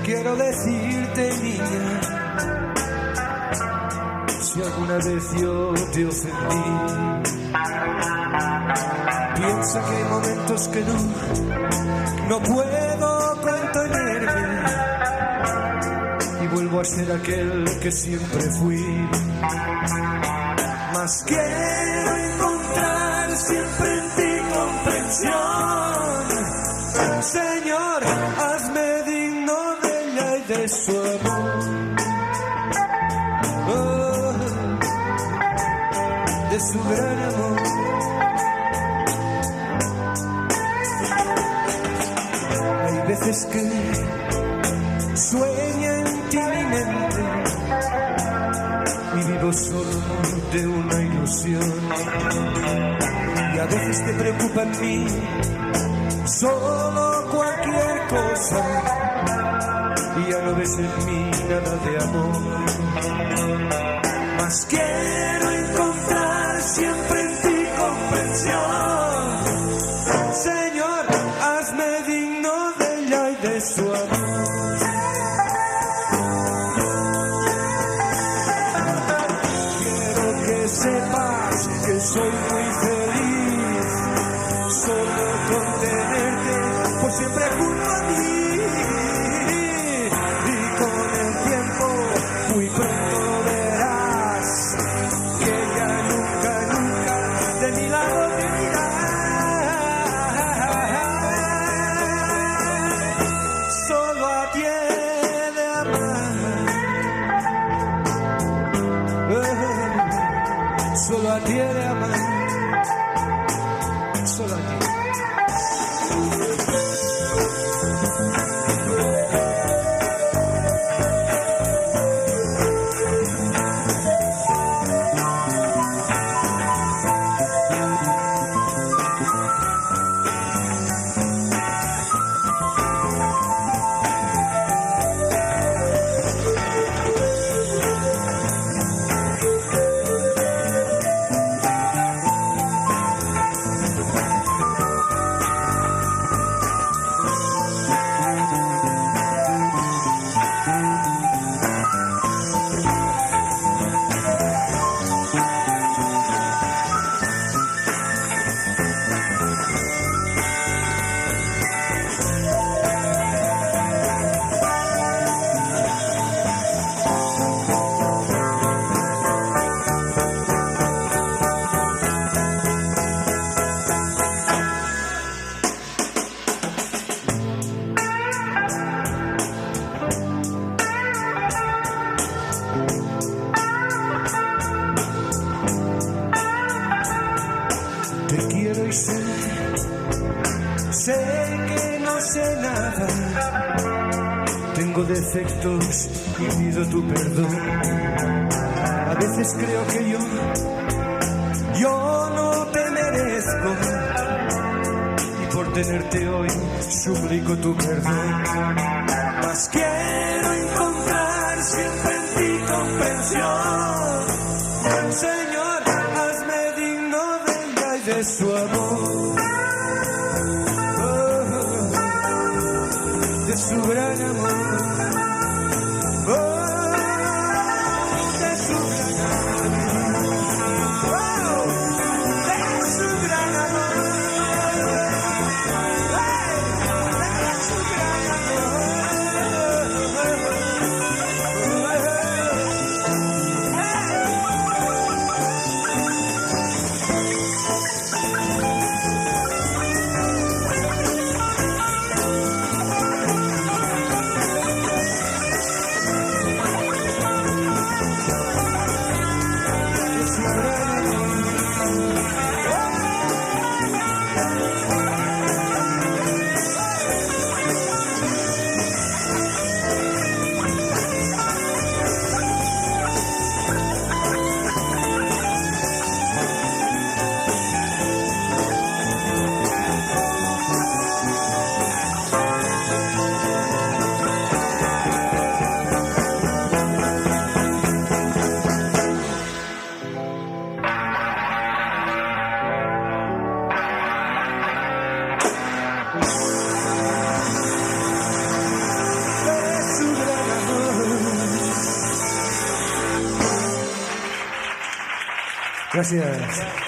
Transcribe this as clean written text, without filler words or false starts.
quiero decirte, niña, si alguna vez yo te ofendí, piensa que hay momentos que no puedo contenerme y vuelvo a ser aquel que siempre fui. Mas quiero encontrar siempre en ti comprensión. Señor, hazme digno de ella y de su amor, de su gran amor. Hay veces que sueña en ti mi mente y vivo solo de una ilusión, y a veces te preocupa en mí solo cualquier cosa y ya no ves en mí nada de amor. Mas quiero encontrar siempre en ti comprensión. Señor, hazme digno de ella y de su amor. Quiero que sepas que soy muy feliz solo con tenerte por siempre junto a mí, y con el tiempo muy pronto verás que ya nunca, nunca de mi lado te irás. Solo a ti he de amar, solo a ti he de amar, solo a ti. Sé que no sé nada, tengo defectos y pido tu perdón. A veces creo que yo no te merezco, y por tenerte hoy suplico tu perdón. Mas quiero encontrar siempre en ti comprensión. Señor, hazme digno de ella y de su amor, su gran amor, de su gran amor, de su gran amor, de su gran Gracias.